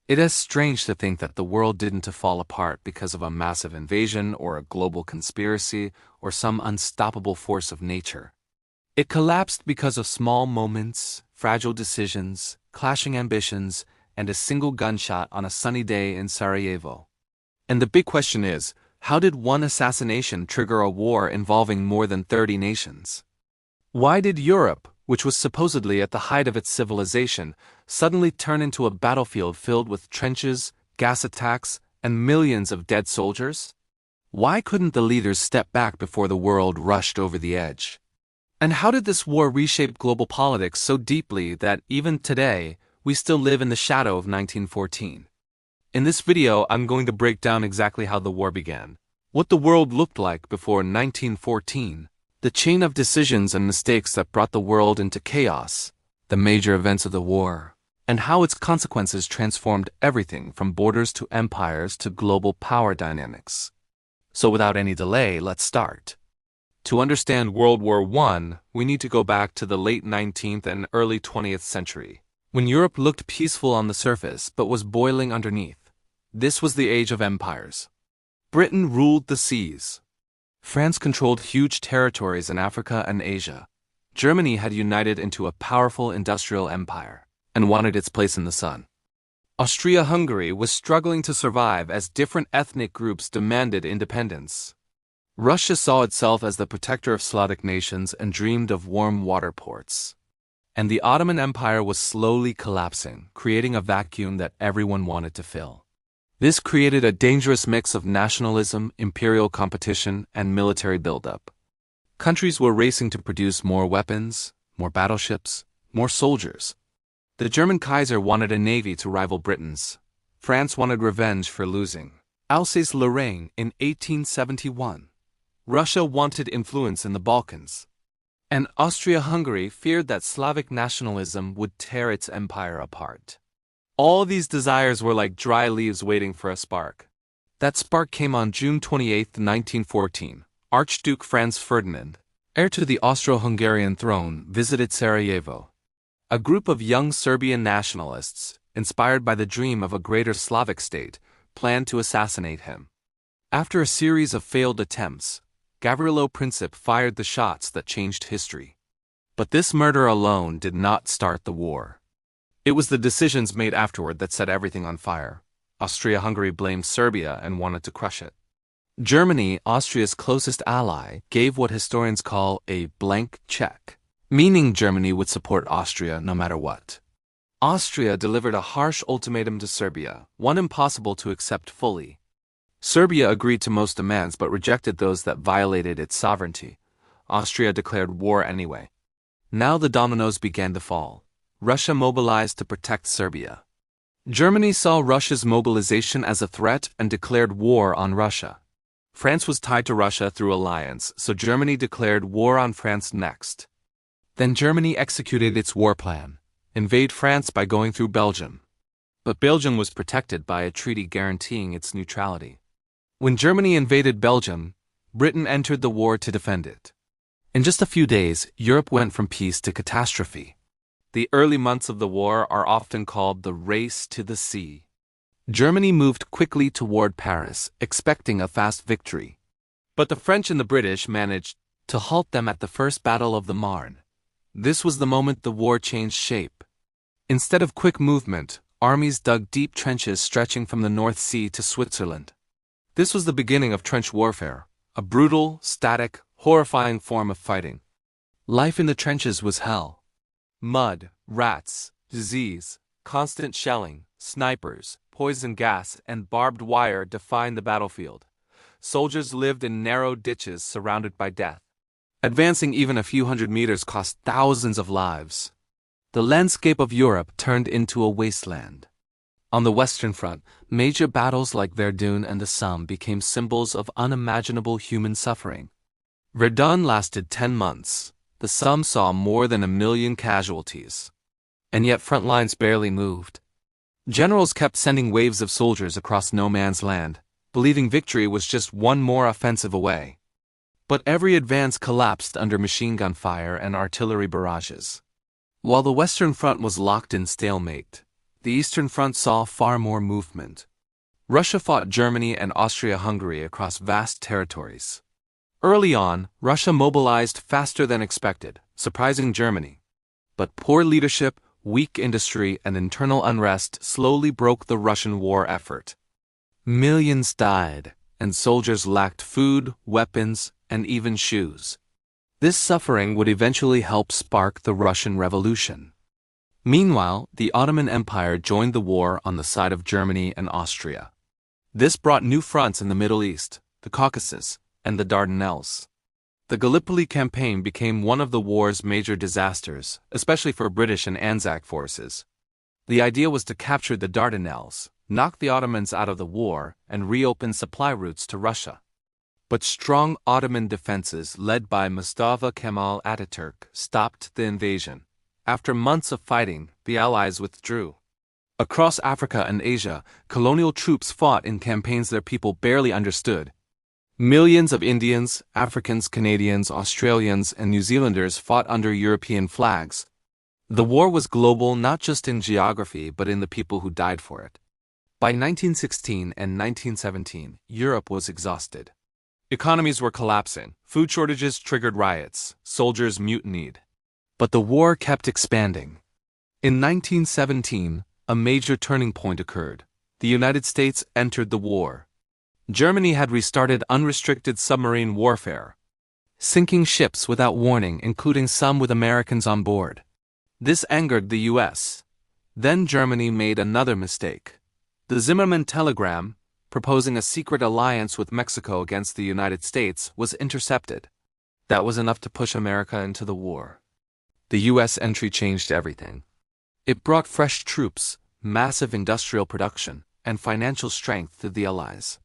It is strange to think that the world didn't fall apart because of a massive invasion or a global conspiracy or some unstoppable force of nature. It collapsed because of small moments, fragile decisions, clashing ambitions, and a single gunshot on a sunny day in Sarajevo. And the big question is, how did one assassination trigger a war involving more than 30 nations? Why did Europe, which was supposedly at the height of its civilization, suddenly turn into a battlefield filled with trenches, gas attacks, and millions of dead soldiers? Why couldn't the leaders step back before the world rushed over the edge? And how did this war reshape global politics so deeply that even today, we still live in the shadow of 1914? In this video, I'm going to break down exactly how the war began, what the world looked like before 1914, the chain of decisions and mistakes that brought the world into chaos, the major events of the war, and how its consequences transformed everything from borders to empires to global power dynamics. So without any delay, let's start. To understand World War I, we need to go back to the late 19th and early 20th century, when Europe looked peaceful on the surface but was boiling underneath. This was the age of empires. Britain ruled the seas. France controlled huge territories in Africa and Asia. Germany had united into a powerful industrial empire and wanted its place in the sun. Austria-Hungary was struggling to survive as different ethnic groups demanded independence. Russia saw itself as the protector of Slavic nations and dreamed of warm water ports. And the Ottoman Empire was slowly collapsing, creating a vacuum that everyone wanted to fill. This created a dangerous mix of nationalism, imperial competition, and military buildup. Countries were racing to produce more weapons, more battleships, more soldiers. The German Kaiser wanted a navy to rival Britain's. France wanted revenge for losing Alsace-Lorraine in 1871. Russia wanted influence in the Balkans. And Austria-Hungary feared that Slavic nationalism would tear its empire apart. All these desires were like dry leaves waiting for a spark. That spark came on June 28, 1914. Archduke Franz Ferdinand, heir to the Austro-Hungarian throne, visited Sarajevo. A group of young Serbian nationalists, inspired by the dream of a greater Slavic state, planned to assassinate him. After a series of failed attempts, Gavrilo Princip fired the shots that changed history. But this murder alone did not start the war. It was the decisions made afterward that set everything on fire. Austria-Hungary blamed Serbia and wanted to crush it. Germany, Austria's closest ally, gave what historians call a blank check, meaning Germany would support Austria no matter what. Austria delivered a harsh ultimatum to Serbia, one impossible to accept fully. Serbia agreed to most demands but rejected those that violated its sovereignty. Austria declared war anyway. Now the dominoes began to fall. Russia mobilized to protect Serbia. Germany saw Russia's mobilization as a threat and declared war on Russia. France was tied to Russia through alliance, so Germany declared war on France next. Then Germany executed its war plan, invade France by going through Belgium. But Belgium was protected by a treaty guaranteeing its neutrality. When Germany invaded Belgium, Britain entered the war to defend it. In just a few days, Europe went from peace to catastrophe. The early months of the war are often called the race to the sea. Germany moved quickly toward Paris, expecting a fast victory. But the French and the British managed to halt them at the First Battle of the Marne. This was the moment the war changed shape. Instead of quick movement, armies dug deep trenches stretching from the North Sea to Switzerland. This was the beginning of trench warfare, a brutal, static, horrifying form of fighting. Life in the trenches was hell. Mud, rats, disease, constant shelling, snipers, poison gas, and barbed wire defined the battlefield. Soldiers lived in narrow ditches surrounded by death. Advancing even a few hundred meters cost thousands of lives. The landscape of Europe turned into a wasteland. On the Western Front, major battles like Verdun and the Somme became symbols of unimaginable human suffering. Verdun lasted 10 months. The Somme saw more than 1 million casualties. And yet front lines barely moved. Generals kept sending waves of soldiers across no man's land, believing victory was just one more offensive away. But every advance collapsed under machine gun fire and artillery barrages. While the Western Front was locked in stalemate, the Eastern Front saw far more movement. Russia fought Germany and Austria-Hungary across vast territories. Early on, Russia mobilized faster than expected, surprising Germany. But poor leadership, weak industry, and internal unrest slowly broke the Russian war effort. Millions died, and soldiers lacked food, weapons, and even shoes. This suffering would eventually help spark the Russian Revolution. Meanwhile, the Ottoman Empire joined the war on the side of Germany and Austria. This brought new fronts in the Middle East, the Caucasus, and the Dardanelles. The Gallipoli campaign became one of the war's major disasters, especially for British and Anzac forces. The idea was to capture the Dardanelles, knock the Ottomans out of the war, and reopen supply routes to Russia. But strong Ottoman defenses led by Mustafa Kemal Ataturk stopped the invasion. After months of fighting, the Allies withdrew. Across Africa and Asia, colonial troops fought in campaigns their people barely understood. Millions of Indians, Africans, Canadians, Australians, and New Zealanders fought under European flags. The war was global not just in geography but in the people who died for it. By 1916 and 1917, Europe was exhausted. Economies were collapsing, food shortages triggered riots, soldiers mutinied. But the war kept expanding. In 1917, a major turning point occurred. The United States entered the war. Germany had restarted unrestricted submarine warfare, sinking ships without warning, including some with Americans on board. This angered the U.S. Then Germany made another mistake. The Zimmermann telegram, proposing a secret alliance with Mexico against the United States, was intercepted. That was enough to push America into the war. The U.S. entry changed everything. It brought fresh troops, massive industrial production, and financial strength to the Allies.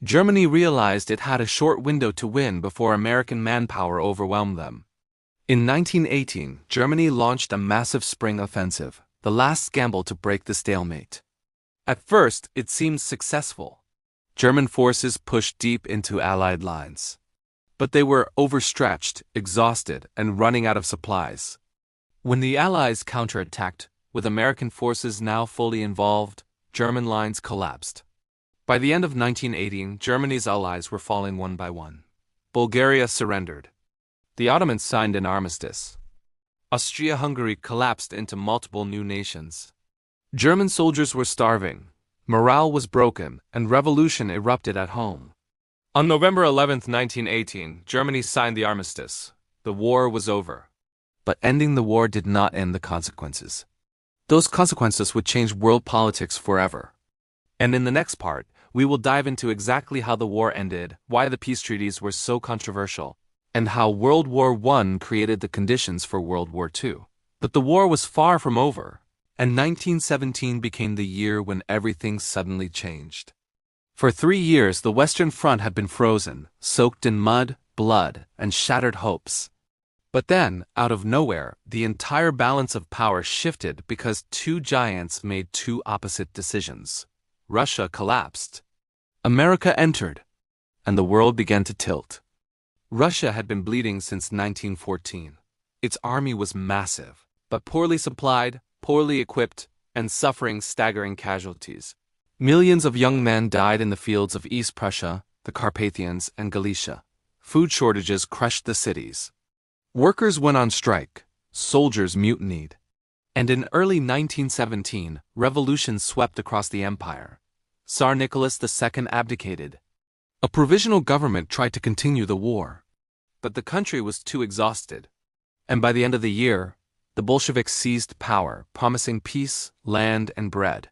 Germany realized it had a short window to win before American manpower overwhelmed them. In 1918, Germany launched a massive spring offensive, the last gamble to break the stalemate. At first, it seemed successful. German forces pushed deep into Allied lines. But they were overstretched, exhausted, and running out of supplies. When the Allies counterattacked, with American forces now fully involved, German lines collapsed. By the end of 1918, Germany's allies were falling one by one. Bulgaria surrendered. The Ottomans signed an armistice. Austria-Hungary collapsed into multiple new nations. German soldiers were starving, morale was broken, and revolution erupted at home. On November 11, 1918, Germany signed the armistice. The war was over. But ending the war did not end the consequences. Those consequences would change world politics forever. And in the next part, we will dive into exactly how the war ended, why the peace treaties were so controversial, and how World War I created the conditions for World War II. But the war was far from over, and 1917 became the year when everything suddenly changed. For 3 years, the Western Front had been frozen, soaked in mud, blood, and shattered hopes. But then, out of nowhere, the entire balance of power shifted because two giants made two opposite decisions. Russia collapsed. America entered, and the world began to tilt. Russia had been bleeding since 1914. Its army was massive, but poorly supplied, poorly equipped, and suffering staggering casualties. Millions of young men died in the fields of East Prussia, the Carpathians, and Galicia. Food shortages crushed the cities. Workers went on strike, soldiers mutinied. And in early 1917, revolution swept across the empire. Tsar Nicholas II abdicated. A provisional government tried to continue the war. But the country was too exhausted. And by the end of the year, the Bolsheviks seized power, promising peace, land, and bread.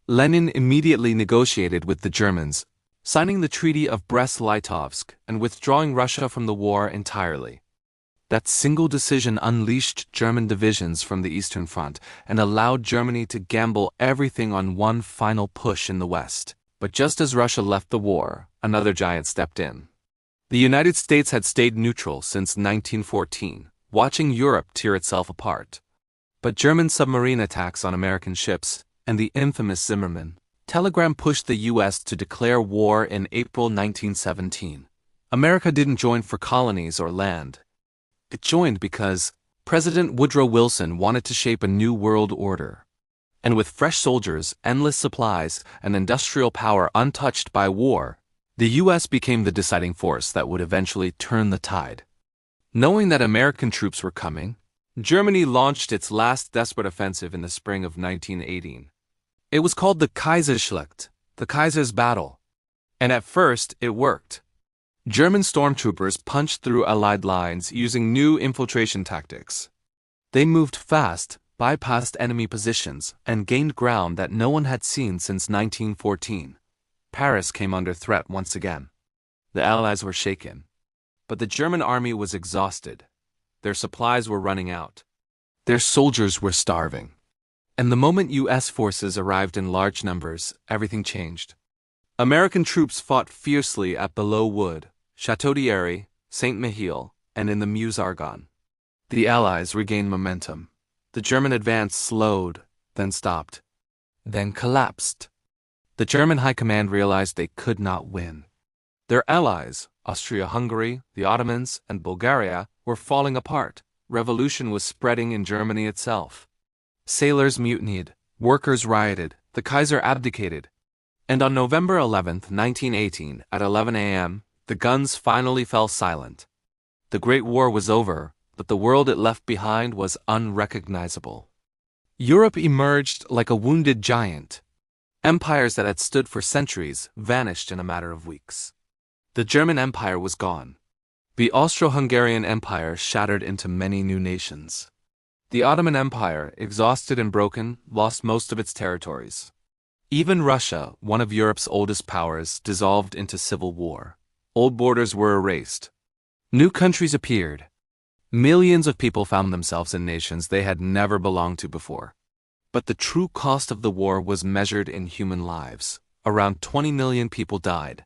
Lenin immediately negotiated with the Germans, signing the Treaty of Brest-Litovsk and withdrawing Russia from the war entirely. That single decision unleashed German divisions from the Eastern Front and allowed Germany to gamble everything on one final push in the West. But just as Russia left the war, another giant stepped in. The United States had stayed neutral since 1914, watching Europe tear itself apart. But German submarine attacks on American ships and the infamous Zimmermann telegram pushed the U.S. to declare war in April 1917. America didn't join for colonies or land. It joined because President Woodrow Wilson wanted to shape a new world order. And with fresh soldiers, endless supplies, and industrial power untouched by war, the US became the deciding force that would eventually turn the tide. Knowing that American troops were coming, Germany launched its last desperate offensive in the spring of 1918. It was called the Kaiserschlacht, the Kaiser's Battle. And at first, it worked. German stormtroopers punched through Allied lines using new infiltration tactics. They moved fast, bypassed enemy positions, and gained ground that no one had seen since 1914. Paris came under threat once again. The Allies were shaken. But the German army was exhausted. Their supplies were running out. Their soldiers were starving. And the moment US forces arrived in large numbers, everything changed. American troops fought fiercely at Belleau Wood, Château d'Yeri, Saint-Mihiel, and in the Meuse-Argonne. The Allies regained momentum. The German advance slowed, then stopped, then collapsed. The German high command realized they could not win. Their allies, Austria-Hungary, the Ottomans, and Bulgaria, were falling apart. Revolution was spreading in Germany itself. Sailors mutinied, workers rioted, the Kaiser abdicated. And on November 11, 1918, at 11 a.m., the guns finally fell silent. The Great War was over, but the world it left behind was unrecognizable. Europe emerged like a wounded giant. Empires that had stood for centuries vanished in a matter of weeks. The German Empire was gone. The Austro-Hungarian Empire shattered into many new nations. The Ottoman Empire, exhausted and broken, lost most of its territories. Even Russia, one of Europe's oldest powers, dissolved into civil war. Old borders were erased. New countries appeared. Millions of people found themselves in nations they had never belonged to before. But the true cost of the war was measured in human lives. Around 20 million people died.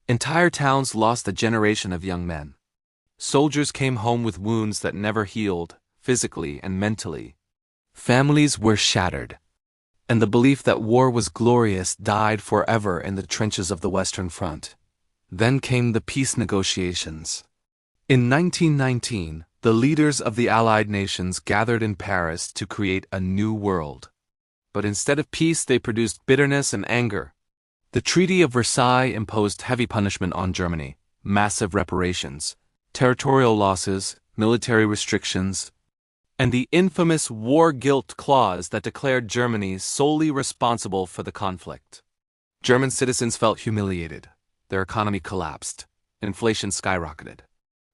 Entire towns lost a generation of young men. Soldiers came home with wounds that never healed, physically and mentally. Families were shattered. And the belief that war was glorious died forever in the trenches of the Western Front. Then came the peace negotiations. In 1919, the leaders of the Allied nations gathered in Paris to create a new world. But instead of peace, they produced bitterness and anger. The Treaty of Versailles imposed heavy punishment on Germany, massive reparations, territorial losses, military restrictions, and the infamous war guilt clause that declared Germany solely responsible for the conflict. German citizens felt humiliated. Their economy collapsed. Inflation skyrocketed.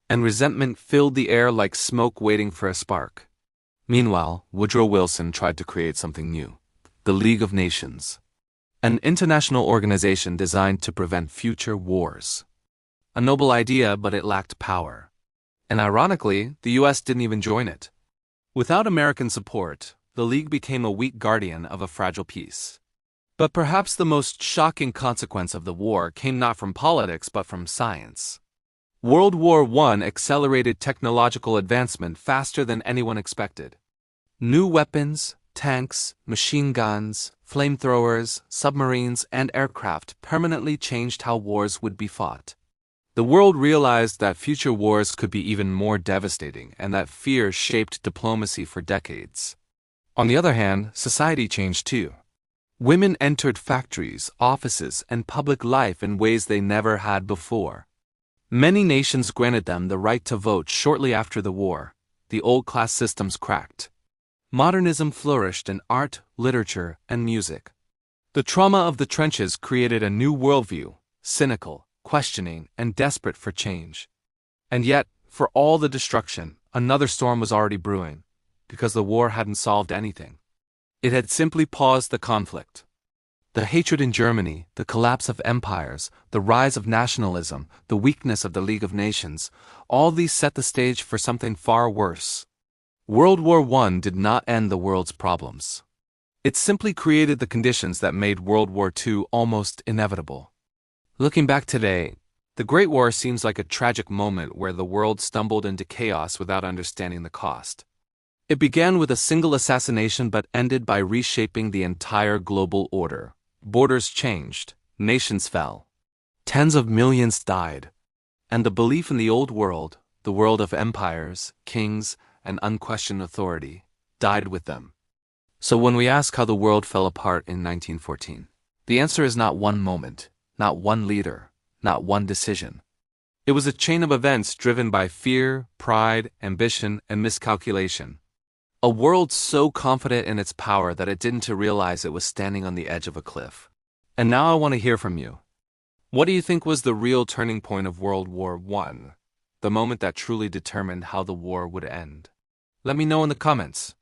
And resentment filled the air like smoke waiting for a spark. Meanwhile, Woodrow Wilson tried to create something new, the League of Nations, an international organization designed to prevent future wars. A noble idea, but it lacked power. And ironically, the US didn't even join it. Without American support, the League became a weak guardian of a fragile peace. But perhaps the most shocking consequence of the war came not from politics but from science. World War I accelerated technological advancement faster than anyone expected. New weapons, tanks, machine guns, flamethrowers, submarines, and aircraft permanently changed how wars would be fought. The world realized that future wars could be even more devastating and that fear shaped diplomacy for decades. On the other hand, society changed too. Women entered factories, offices, and public life in ways they never had before. Many nations granted them the right to vote shortly after the war. The old class systems cracked. Modernism flourished in art, literature, and music. The trauma of the trenches created a new worldview, cynical, questioning, and desperate for change. And yet, for all the destruction, another storm was already brewing, because the war hadn't solved anything. It had simply paused the conflict. The hatred in Germany, the collapse of empires, the rise of nationalism, the weakness of the League of Nations, all these set the stage for something far worse. World War I did not end the world's problems. It simply created the conditions that made World War II almost inevitable. Looking back today, the Great War seems like a tragic moment where the world stumbled into chaos without understanding the cost. It began with a single assassination but ended by reshaping the entire global order. Borders changed, nations fell, tens of millions died, and the belief in the old world, the world of empires, kings, and unquestioned authority, died with them. So when we ask how the world fell apart in 1914, the answer is not one moment, not one leader, not one decision. It was a chain of events driven by fear, pride, ambition, and miscalculation. A world so confident in its power that it didn't realize it was standing on the edge of a cliff. And now I want to hear from you. What do you think was the real turning point of World War I? The moment that truly determined how the war would end? Let me know in the comments.